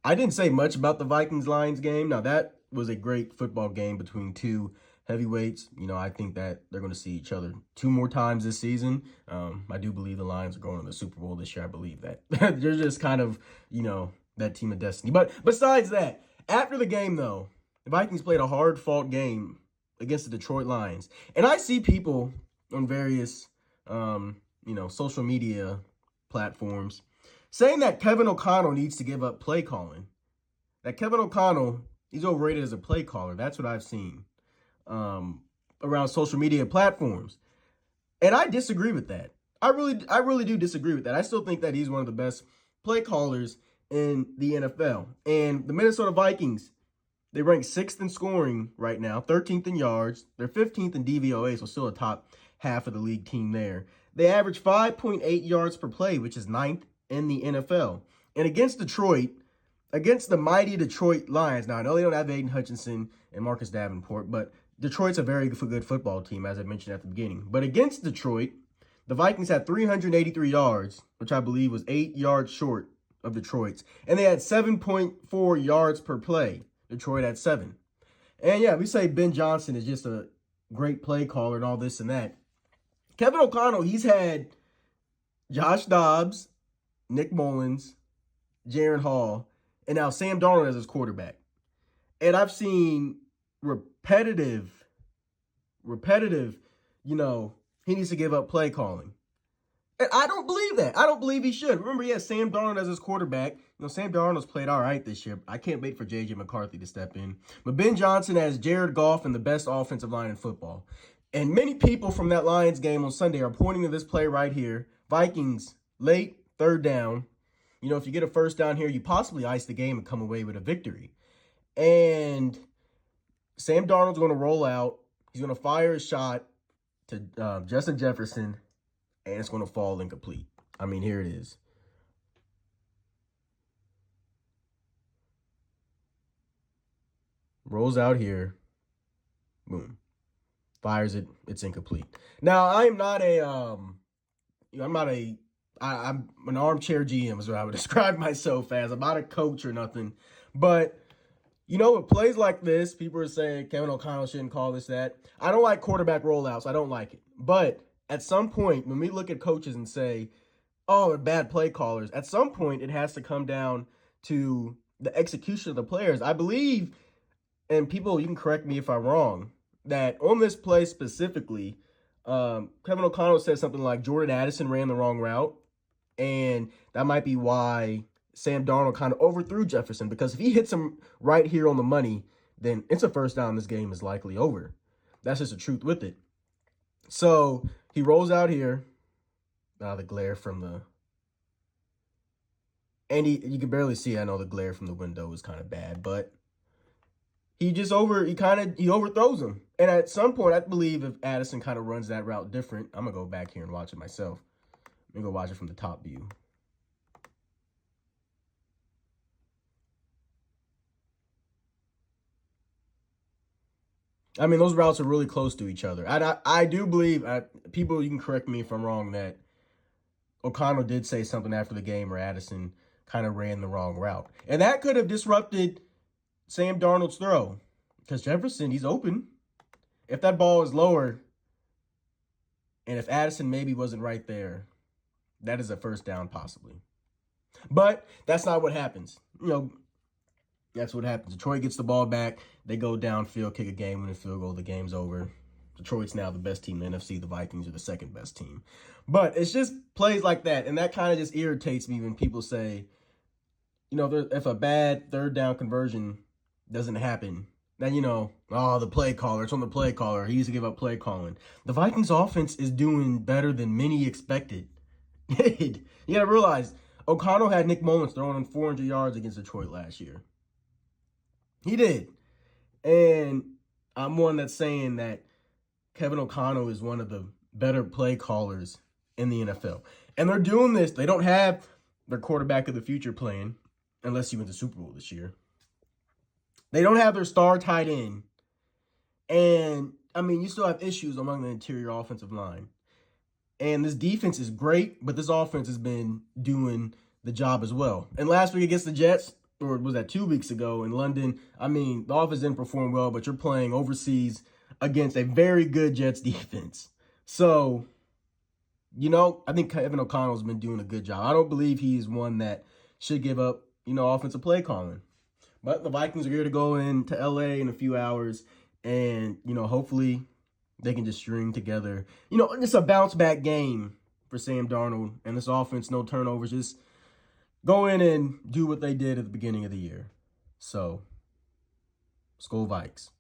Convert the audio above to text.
I didn't say much about the Vikings-Lions game. Now, that was a great football game between two heavyweights. I think that they're going to see each other two more times this season. I do believe the Lions are going to the Super Bowl this year. I believe that. They're just kind of, that team of destiny. But besides that, after the game, though, the Vikings played a hard-fought game against the Detroit Lions. And I see people on various, social media platforms saying that Kevin O'Connell needs to give up play calling. That Kevin O'Connell, he's overrated as a play caller. That's what I've seen around social media platforms. And I disagree with that. I really do disagree with that. I still think that he's one of the best play callers in the NFL. And the Minnesota Vikings, they rank 6th in scoring right now, 13th in yards. They're 15th in DVOA, so still a top half of the league team there. They average 5.8 yards per play, which is 9th in the NFL. And against Detroit, against the mighty Detroit Lions, now I know they don't have Aiden Hutchinson and Marcus Davenport, but Detroit's a very good football team, as I mentioned at the beginning. But against Detroit, the Vikings had 383 yards, which I believe was 8 yards short of Detroit's. And they had 7.4 yards per play. Detroit had 7. And yeah, we say Ben Johnson is just a great play caller and all this and that. Kevin O'Connell, he's had Josh Dobbs, Nick Mullins, Jaron Hall, and now Sam Darnold as his quarterback. And I've seen repetitive, he needs to give up play calling. And I don't believe that. I don't believe he should. Remember, he has Sam Darnold as his quarterback. Sam Darnold's played all right this year. I can't wait for J.J. McCarthy to step in. But Ben Johnson has Jared Goff and the best offensive line in football. And many people from that Lions game on Sunday are pointing to this play right here. Vikings, late, 3rd down. If you get a first down here, you possibly ice the game and come away with a victory. And Sam Darnold's going to roll out. He's going to fire a shot to Justin Jefferson, and it's going to fall incomplete. I mean, here it is. Rolls out here. Boom. Fires it. It's incomplete. Now, I'm an armchair GM is what I would describe myself as. I'm not a coach or nothing. But, with plays like this, people are saying Kevin O'Connell shouldn't call this, that. I don't like quarterback rollouts. I don't like it. But at some point, when we look at coaches and say, oh, they're bad play callers, at some point it has to come down to the execution of the players. I believe, and people, you can correct me if I'm wrong, that on this play specifically, Kevin O'Connell said something like Jordan Addison ran the wrong route. And that might be why Sam Darnold kind of overthrew Jefferson, because if he hits him right here on the money, then it's a first down. This game is likely over. That's just the truth with it. So he rolls out here. The glare from the... And you can barely see, I know the glare from the window is kind of bad, but he overthrows him. And at some point, I believe if Addison kind of runs that route different, I'm going to go back here and watch it myself. Let me go watch it from the top view. I mean, those routes are really close to each other. I do believe, people, you can correct me if I'm wrong, that O'Connell did say something after the game where Addison kind of ran the wrong route. And that could have disrupted Sam Darnold's throw, because Jefferson, he's open. If that ball is lower, and if Addison maybe wasn't right there, that is a first down possibly. But that's not what happens. That's what happens. Detroit gets the ball back. They go downfield, kick a game-winning field goal. The game's over. Detroit's now the best team in the NFC. The Vikings are the second best team. But it's just plays like that, and that kind of just irritates me when people say, if a bad third down conversion doesn't happen, then, the play caller, it's on the play caller. He needs to give up play calling. The Vikings offense is doing better than many expected. You got to realize, O'Connell had Nick Mullins throwing him 400 yards against Detroit last year. He did. And I'm one that's saying that Kevin O'Connell is one of the better play callers in the NFL. And they're doing this. They don't have their quarterback of the future playing, unless he wins the Super Bowl this year. They don't have their star tight end. And, you still have issues among the interior offensive line. And this defense is great, but this offense has been doing the job as well. And last week against the Jets, or was that 2 weeks ago in London? I mean, the offense didn't perform well, but you're playing overseas against a very good Jets defense. So, I think Kevin O'Connell's been doing a good job. I don't believe he is one that should give up, offensive play calling. But the Vikings are here to go into LA in a few hours, and, hopefully they can just string together, just a bounce back game for Sam Darnold and this offense, no turnovers, just go in and do what they did at the beginning of the year. So, let's go Vikes.